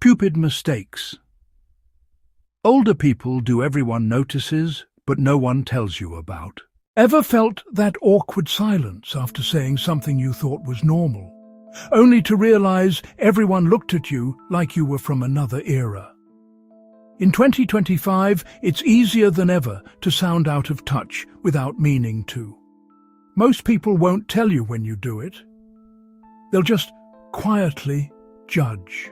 Stupid mistakes. Older people do everyone notices, but no one tells you about. Ever felt that awkward silence after saying something you thought was normal, only to realize everyone looked at you like you were from another era? In 2025, it's easier than ever to sound out of touch without meaning to. Most people won't tell you when you do it. They'll just quietly judge.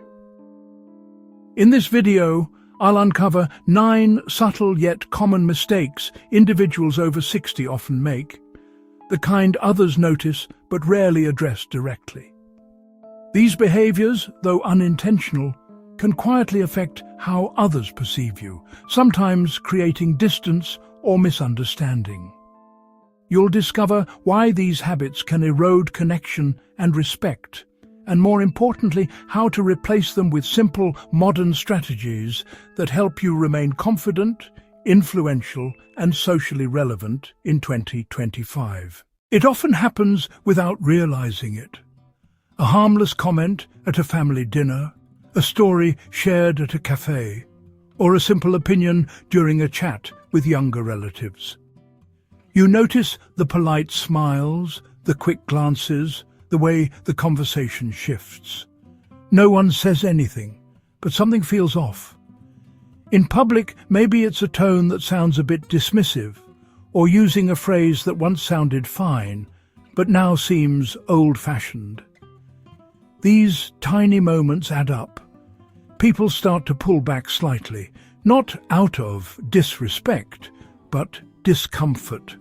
In this video, I'll uncover 9 subtle yet common mistakes individuals over 60 often make, the kind others notice but rarely address directly. These behaviors, though unintentional, can quietly affect how others perceive you, sometimes creating distance or misunderstanding. You'll discover why these habits can erode connection and respect, and more importantly, how to replace them with simple, modern strategies that help you remain confident, influential, and socially relevant in 2025. It often happens without realizing it. A harmless comment at a family dinner, a story shared at a cafe, or a simple opinion during a chat with younger relatives. You notice the polite smiles, the quick glances, the way the conversation shifts. No one says anything, but something feels off. In public, maybe it's a tone that sounds a bit dismissive, or using a phrase that once sounded fine, but now seems old-fashioned. These tiny moments add up. People start to pull back slightly, not out of disrespect, but discomfort.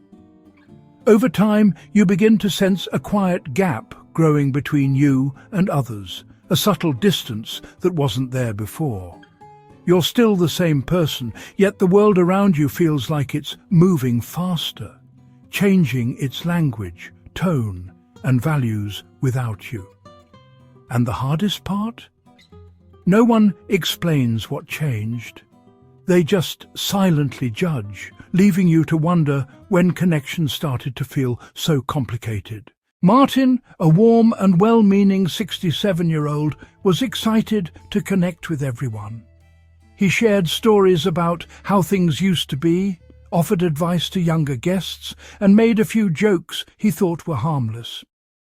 Over time, you begin to sense a quiet gap growing between you and others, a subtle distance that wasn't there before. You're still the same person, yet the world around you feels like it's moving faster, changing its language, tone, and values without you. And the hardest part? No one explains what changed. They just silently judge, leaving you to wonder when connections started to feel so complicated. Martin, a warm and well-meaning 67-year-old, was excited to connect with everyone. He shared stories about how things used to be, offered advice to younger guests, and made a few jokes he thought were harmless.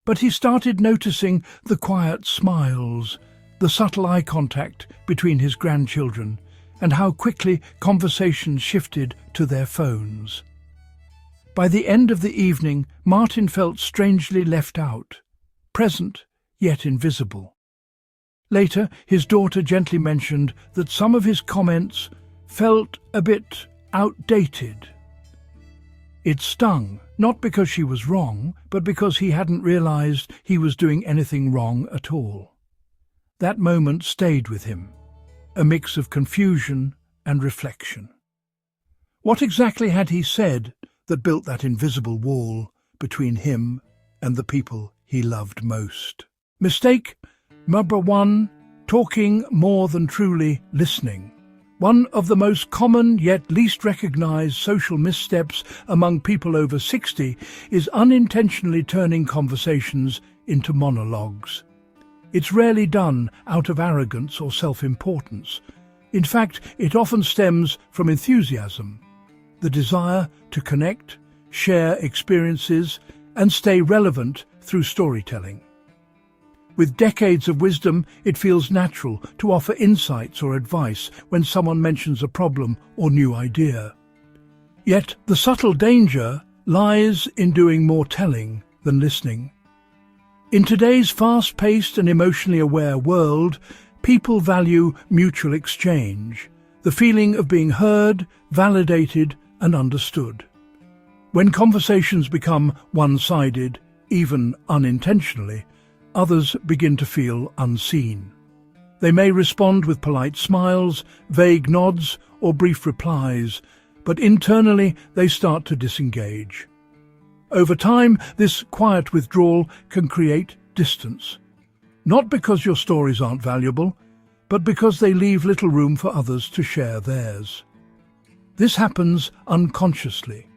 But he started noticing the quiet smiles, the subtle eye contact between his grandchildren, and how quickly conversations shifted to their phones. By the end of the evening, Martin felt strangely left out, present yet invisible. Later, his daughter gently mentioned that some of his comments felt a bit outdated. It stung, not because she was wrong, but because he hadn't realized he was doing anything wrong at all. That moment stayed with him, a mix of confusion and reflection. What exactly had he said that built that invisible wall between him and the people he loved most? Mistake number 1, talking more than truly listening. One of the most common yet least recognized social missteps among people over 60 is unintentionally turning conversations into monologues. It's rarely done out of arrogance or self-importance. In fact, it often stems from enthusiasm, the desire to connect, share experiences, and stay relevant through storytelling. With decades of wisdom, it feels natural to offer insights or advice when someone mentions a problem or new idea. Yet the subtle danger lies in doing more telling than listening. In today's fast-paced and emotionally aware world, people value mutual exchange, the feeling of being heard, validated, and understood. When conversations become one-sided, even unintentionally, others begin to feel unseen. They may respond with polite smiles, vague nods, or brief replies, but internally they start to disengage. Over time, this quiet withdrawal can create distance, not because your stories aren't valuable, but because they leave little room for others to share theirs. This happens unconsciously.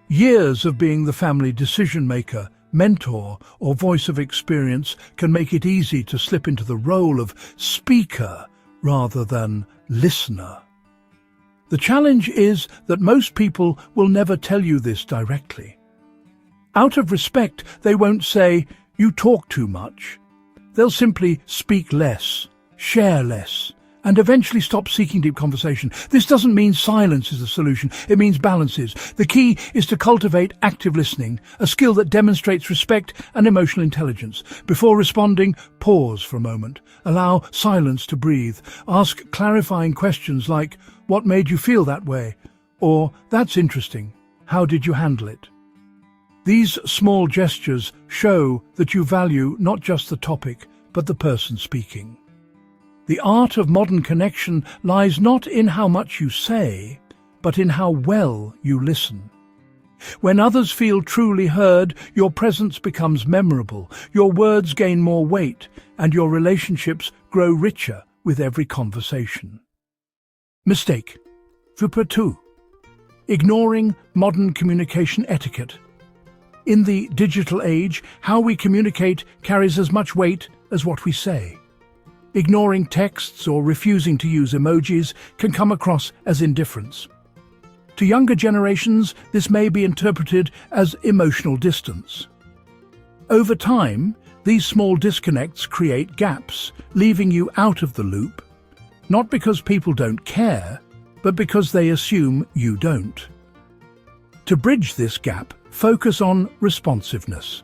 Years of being the family decision-maker, mentor, or voice of experience can make it easy to slip into the role of speaker rather than listener. The challenge is that most people will never tell you this directly. Out of respect, they won't say, "You talk too much." They'll simply speak less, share less, and eventually stop seeking deep conversation. This doesn't mean silence is the solution, it means balance is. The key is to cultivate active listening, a skill that demonstrates respect and emotional intelligence. Before responding, pause for a moment. Allow silence to breathe. Ask clarifying questions like, "What made you feel that way?" Or, "That's interesting. How did you handle it?" These small gestures show that you value not just the topic, but the person speaking. The art of modern connection lies not in how much you say, but in how well you listen. When others feel truly heard, your presence becomes memorable, your words gain more weight, and your relationships grow richer with every conversation. Mistake. Number 2. Ignoring modern communication etiquette. In the digital age, how we communicate carries as much weight as what we say. Ignoring texts or refusing to use emojis can come across as indifference. To younger generations, this may be interpreted as emotional distance. Over time, these small disconnects create gaps, leaving you out of the loop, not because people don't care, but because they assume you don't. To bridge this gap, focus on responsiveness.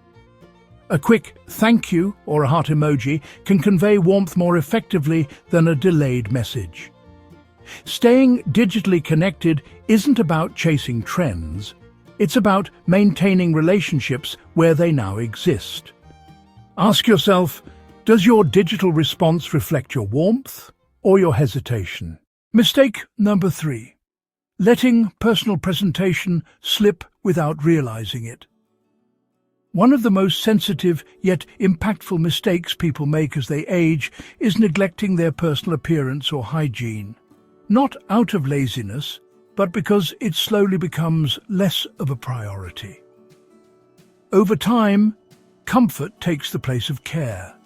A quick thank you or a heart emoji can convey warmth more effectively than a delayed message. Staying digitally connected isn't about chasing trends. It's about maintaining relationships where they now exist. Ask yourself, does your digital response reflect your warmth or your hesitation? Mistake number 3. Letting personal presentation slip without realizing it. One of the most sensitive yet impactful mistakes people make as they age is neglecting their personal appearance or hygiene. Not out of laziness, but because it slowly becomes less of a priority. Over time, comfort takes the place of care.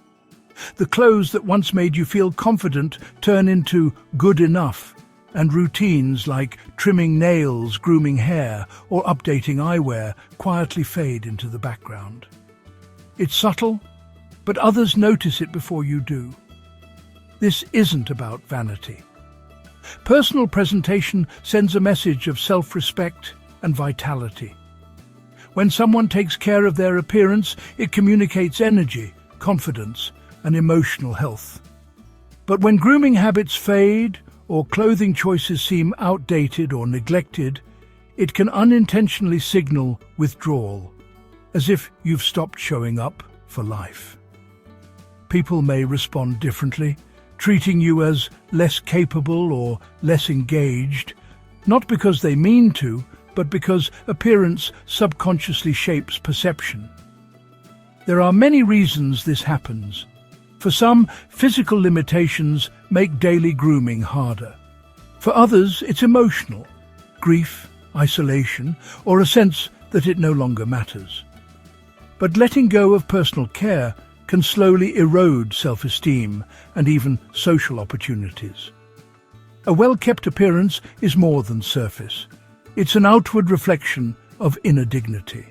The clothes that once made you feel confident turn into good enough, and routines like trimming nails, grooming hair, or updating eyewear quietly fade into the background. It's subtle, but others notice it before you do. This isn't about vanity. Personal presentation sends a message of self-respect and vitality. When someone takes care of their appearance, it communicates energy, confidence, and emotional health. But when grooming habits fade, or clothing choices seem outdated or neglected, it can unintentionally signal withdrawal, as if you've stopped showing up for life. People may respond differently, treating you as less capable or less engaged, not because they mean to, but because appearance subconsciously shapes perception. There are many reasons this happens. For some, physical limitations make daily grooming harder. For others, it's emotional, grief, isolation, or a sense that it no longer matters. But letting go of personal care can slowly erode self-esteem and even social opportunities. A well-kept appearance is more than surface. It's an outward reflection of inner dignity.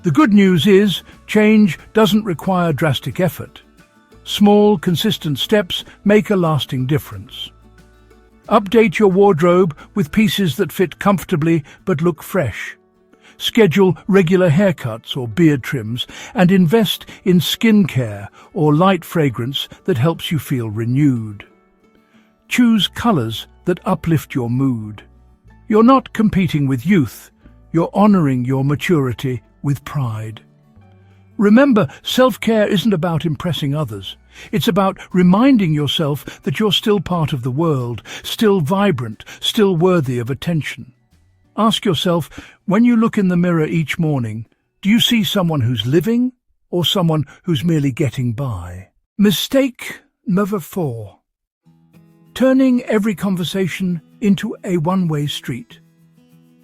The good news is, change doesn't require drastic effort. Small, consistent steps make a lasting difference. Update your wardrobe with pieces that fit comfortably but look fresh. Schedule regular haircuts or beard trims and invest in skincare or light fragrance that helps you feel renewed. Choose colors that uplift your mood. You're not competing with youth, you're honoring your maturity with pride. Remember, self-care isn't about impressing others. It's about reminding yourself that you're still part of the world, still vibrant, still worthy of attention. Ask yourself, when you look in the mirror each morning, do you see someone who's living or someone who's merely getting by? Mistake number 4. Turning every conversation into a one-way street.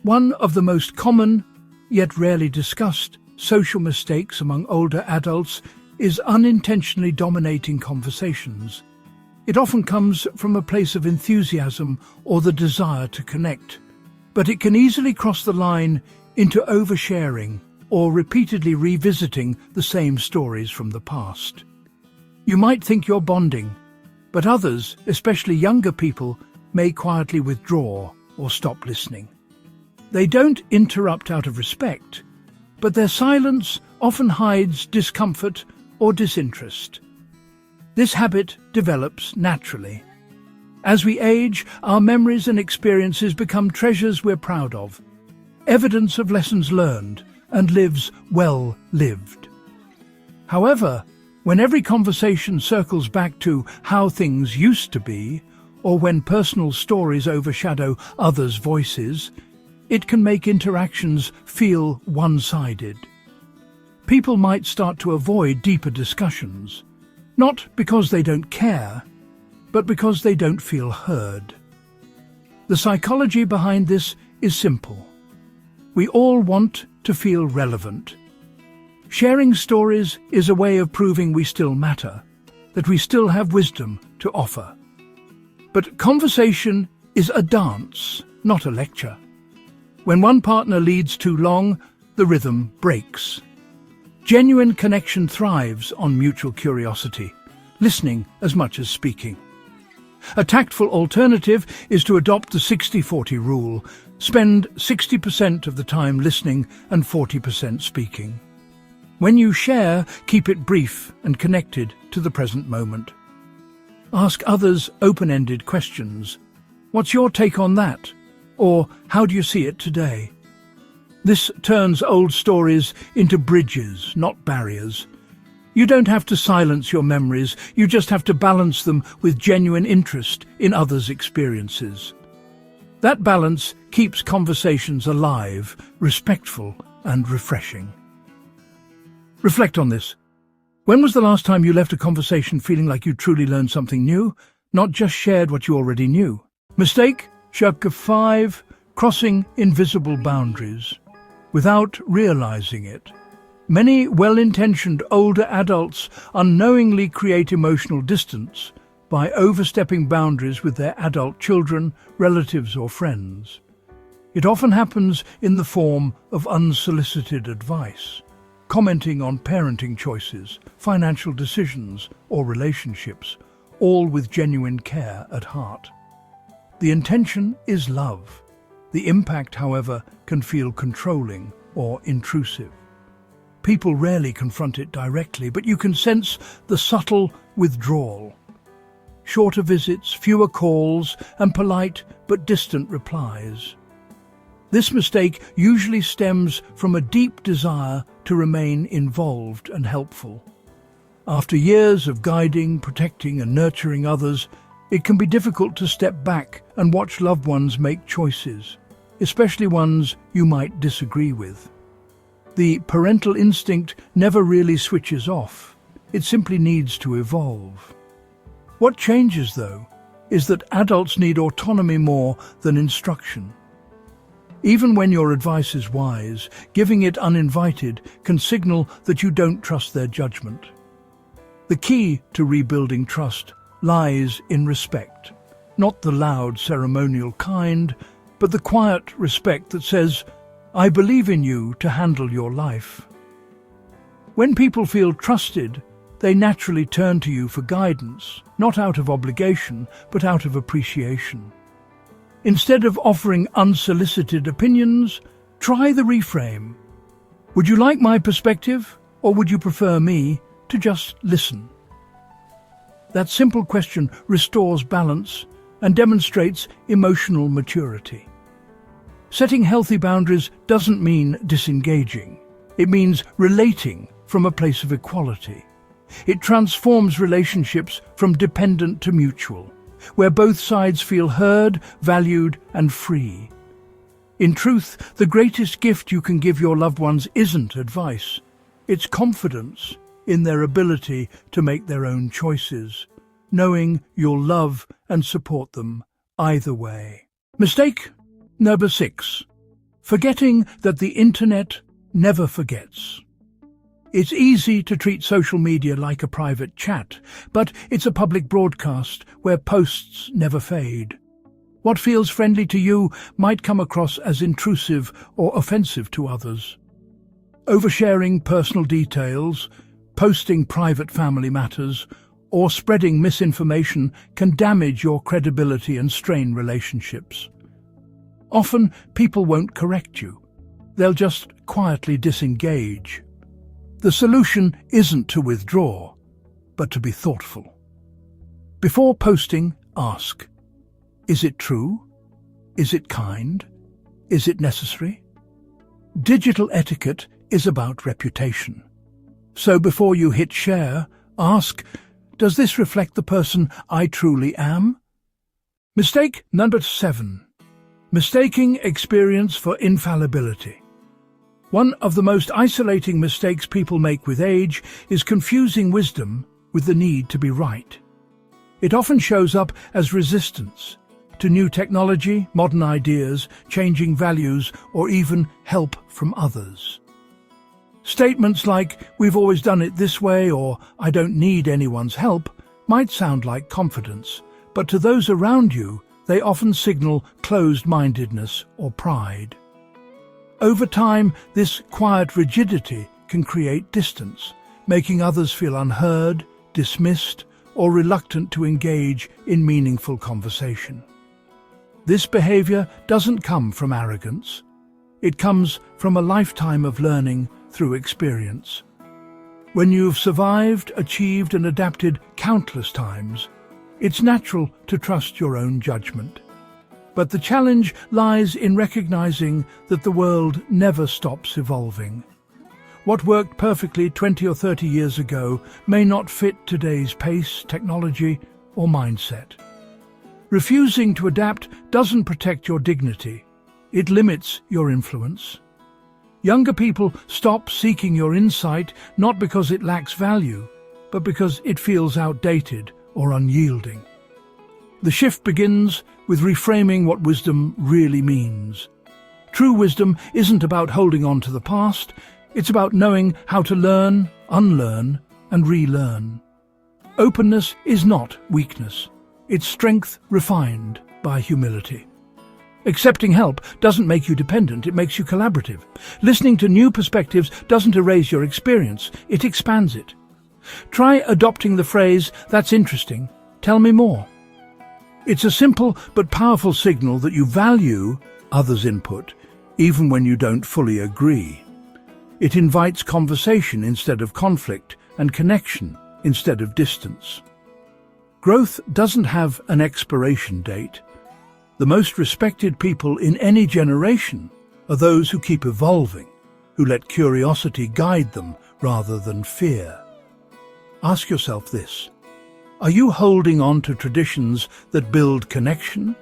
One of the most common, yet rarely discussed, social mistakes among older adults is unintentionally dominating conversations. It often comes from a place of enthusiasm or the desire to connect, but it can easily cross the line into oversharing or repeatedly revisiting the same stories from the past. You might think you're bonding, but others, especially younger people, may quietly withdraw or stop listening. They don't interrupt out of respect, but their silence often hides discomfort or disinterest. This habit develops naturally. As we age, our memories and experiences become treasures we're proud of, evidence of lessons learned and lives well lived. However, when every conversation circles back to how things used to be, or when personal stories overshadow others' voices, it can make interactions feel one-sided. People might start to avoid deeper discussions, not because they don't care, but because they don't feel heard. The psychology behind this is simple. We all want to feel relevant. Sharing stories is a way of proving we still matter, that we still have wisdom to offer. But conversation is a dance, not a lecture. When one partner leads too long, the rhythm breaks. Genuine connection thrives on mutual curiosity, listening as much as speaking. A tactful alternative is to adopt the 60-40 rule. Spend 60% of the time listening and 40% speaking. When you share, keep it brief and connected to the present moment. Ask others open-ended questions. What's your take on that? Or how do you see it today? This turns old stories into bridges, not barriers. You don't have to silence your memories, you just have to balance them with genuine interest in others' experiences. That balance keeps conversations alive, respectful, and refreshing. Reflect on this. When was the last time you left a conversation feeling like you truly learned something new, not just shared what you already knew? Mistake? Chapter 5. Crossing invisible boundaries. Without realizing it, many well-intentioned older adults unknowingly create emotional distance by overstepping boundaries with their adult children, relatives, or friends. It often happens in the form of unsolicited advice, commenting on parenting choices, financial decisions, or relationships, all with genuine care at heart. The intention is love. The impact, however, can feel controlling or intrusive. People rarely confront it directly, but you can sense the subtle withdrawal. Shorter visits, fewer calls, and polite but distant replies. This mistake usually stems from a deep desire to remain involved and helpful. After years of guiding, protecting, and nurturing others, it can be difficult to step back and watch loved ones make choices, especially ones you might disagree with. The parental instinct never really switches off. It simply needs to evolve. What changes, though, is that adults need autonomy more than instruction. Even when your advice is wise, giving it uninvited can signal that you don't trust their judgment. The key to rebuilding trust lies in respect, not the loud ceremonial kind, but the quiet respect that says, "I believe in you to handle your life." When people feel trusted, they naturally turn to you for guidance, not out of obligation, but out of appreciation. Instead of offering unsolicited opinions, try the reframe. Would you like my perspective, or would you prefer me to just listen? That simple question restores balance and demonstrates emotional maturity. Setting healthy boundaries doesn't mean disengaging. It means relating from a place of equality. It transforms relationships from dependent to mutual, where both sides feel heard, valued, and free. In truth, the greatest gift you can give your loved ones isn't advice. It's confidence in their ability to make their own choices, knowing you'll love and support them either way. Mistake number 6. Forgetting that the internet never forgets. It's easy to treat social media like a private chat, but it's a public broadcast where posts never fade. What feels friendly to you might come across as intrusive or offensive to others. Oversharing personal details, posting private family matters, or spreading misinformation can damage your credibility and strain relationships. Often, people won't correct you. They'll just quietly disengage. The solution isn't to withdraw, but to be thoughtful. Before posting, ask, is it true? Is it kind? Is it necessary? Digital etiquette is about reputation. So before you hit share, ask, does this reflect the person I truly am? Mistake number 7. Mistaking experience for infallibility. One of the most isolating mistakes people make with age is confusing wisdom with the need to be right. It often shows up as resistance to new technology, modern ideas, changing values, or even help from others. Statements like, "We've always done it this way," or "I don't need anyone's help," might sound like confidence, but to those around you, they often signal closed-mindedness or pride. Over time, this quiet rigidity can create distance, making others feel unheard, dismissed, or reluctant to engage in meaningful conversation. This behavior doesn't come from arrogance. It comes from a lifetime of learning through experience. When you've survived, achieved, and adapted countless times, it's natural to trust your own judgment. But the challenge lies in recognizing that the world never stops evolving. What worked perfectly 20 or 30 years ago may not fit today's pace, technology, or mindset. Refusing to adapt doesn't protect your dignity. It limits your influence. Younger people stop seeking your insight not because it lacks value, but because it feels outdated or unyielding. The shift begins with reframing what wisdom really means. True wisdom isn't about holding on to the past, it's about knowing how to learn, unlearn, and relearn. Openness is not weakness. It's strength refined by humility. Accepting help doesn't make you dependent, it makes you collaborative. Listening to new perspectives doesn't erase your experience, it expands it. Try adopting the phrase, "That's interesting, tell me more." It's a simple but powerful signal that you value others' input, even when you don't fully agree. It invites conversation instead of conflict and connection instead of distance. Growth doesn't have an expiration date. The most respected people in any generation are those who keep evolving, who let curiosity guide them rather than fear. Ask yourself this: are you holding on to traditions that build connection,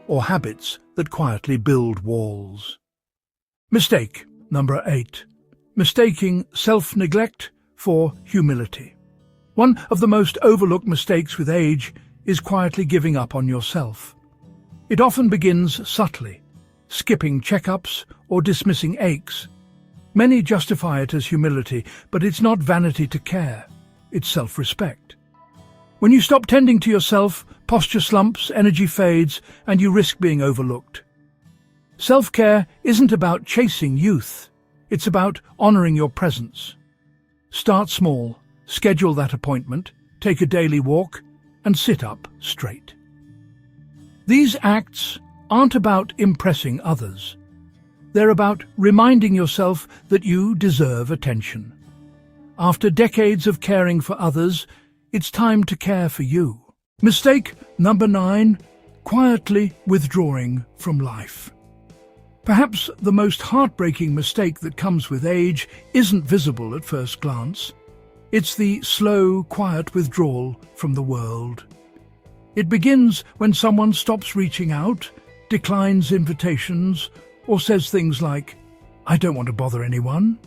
or habits that quietly build walls? Mistake number 8. Mistaking self-neglect for humility. One of the most overlooked mistakes with age is quietly giving up on yourself. It often begins subtly, skipping checkups or dismissing aches. Many justify it as humility, but it's not vanity to care, it's self-respect. When you stop tending to yourself, posture slumps, energy fades, and you risk being overlooked. Self-care isn't about chasing youth, it's about honoring your presence. Start small. Schedule that appointment, take a daily walk, and sit up straight. These acts aren't about impressing others. They're about reminding yourself that you deserve attention. After decades of caring for others, it's time to care for you. Mistake number 9, quietly withdrawing from life. Perhaps the most heartbreaking mistake that comes with age isn't visible at first glance. It's the slow, quiet withdrawal from the world. It begins when someone stops reaching out, declines invitations, or says things like, "I don't want to bother anyone."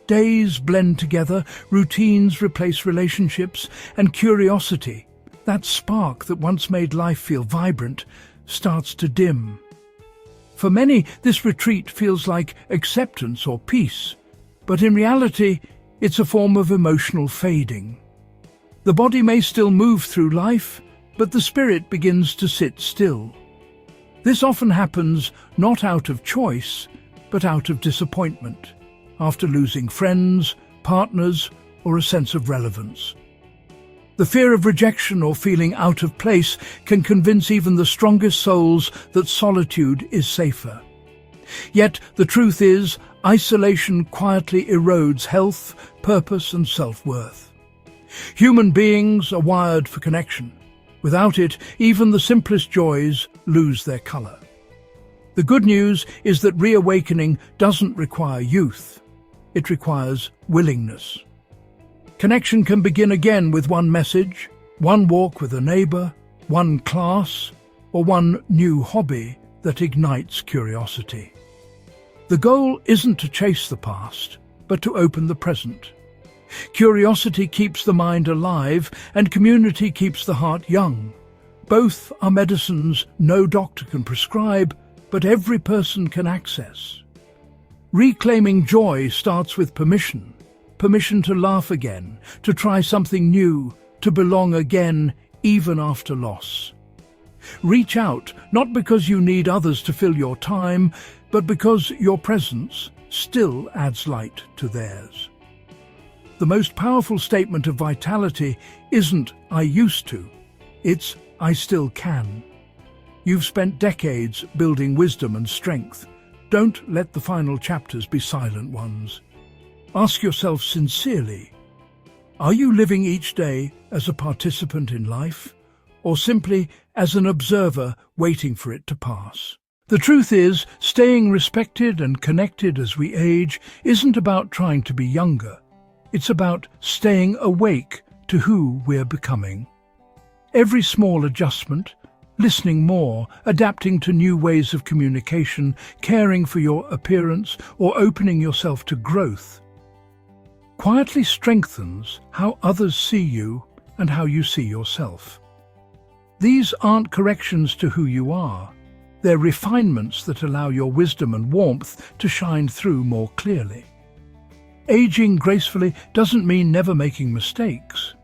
Days blend together, routines replace relationships, and curiosity, that spark that once made life feel vibrant, starts to dim. For many, this retreat feels like acceptance or peace, but in reality, It's a form of emotional fading. The body may still move through life, but the spirit begins to sit still. This often happens not out of choice, but out of disappointment, after losing friends, partners, or a sense of relevance. The fear of rejection or feeling out of place can convince even the strongest souls that solitude is safer. Yet the truth is, isolation quietly erodes health, purpose, and self-worth. Human beings are wired for connection. Without it, even the simplest joys lose their color. The good news is that reawakening doesn't require youth. It requires willingness. Connection can begin again with one message, one walk with a neighbor, one class, or one new hobby that ignites curiosity. The goal isn't to chase the past, but to open the present. Curiosity keeps the mind alive, and community keeps the heart young. Both are medicines no doctor can prescribe, but every person can access. Reclaiming joy starts with permission. Permission to laugh again, to try something new, to belong again, even after loss. Reach out, not because you need others to fill your time, but because your presence still adds light to theirs. The most powerful statement of vitality isn't "I used to," it's "I still can." You've spent decades building wisdom and strength. Don't let the final chapters be silent ones. Ask yourself sincerely, are you living each day as a participant in life, or simply as an observer waiting for it to pass? The truth is, staying respected and connected as we age isn't about trying to be younger. It's about staying awake to who we're becoming. Every small adjustment, listening more, adapting to new ways of communication, caring for your appearance, or opening yourself to growth, quietly strengthens how others see you and how you see yourself. These aren't corrections to who you are. They're refinements that allow your wisdom and warmth to shine through more clearly. Aging gracefully doesn't mean never making mistakes.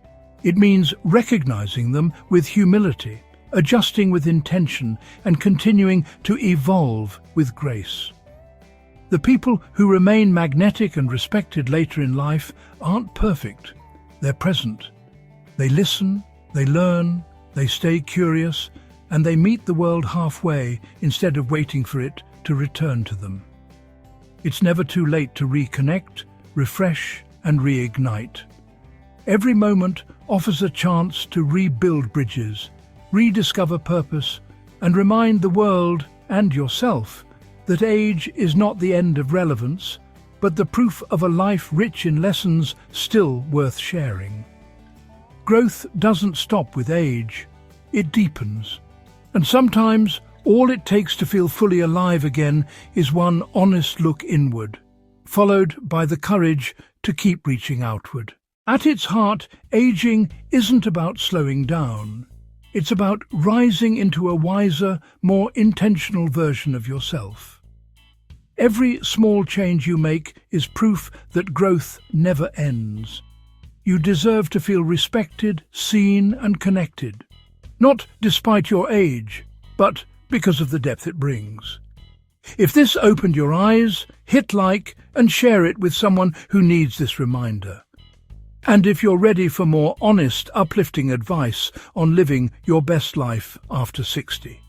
It means recognizing them with humility, adjusting with intention, and continuing to evolve with grace. The people who remain magnetic and respected later in life aren't perfect. They're present. They listen, they learn, they stay curious, and they meet the world halfway instead of waiting for it to return to them. It's never too late to reconnect, refresh, and reignite. Every moment offers a chance to rebuild bridges, rediscover purpose, and remind the world and yourself that age is not the end of relevance, but the proof of a life rich in lessons still worth sharing. Growth doesn't stop with age, it deepens. And sometimes all it takes to feel fully alive again is one honest look inward, followed by the courage to keep reaching outward. At its heart, aging isn't about slowing down. It's about rising into a wiser, more intentional version of yourself. Every small change you make is proof that growth never ends. You deserve to feel respected, seen, and connected. Not despite your age, but because of the depth it brings. If this opened your eyes, hit like and share it with someone who needs this reminder. And if you're ready for more honest, uplifting advice on living your best life after 60,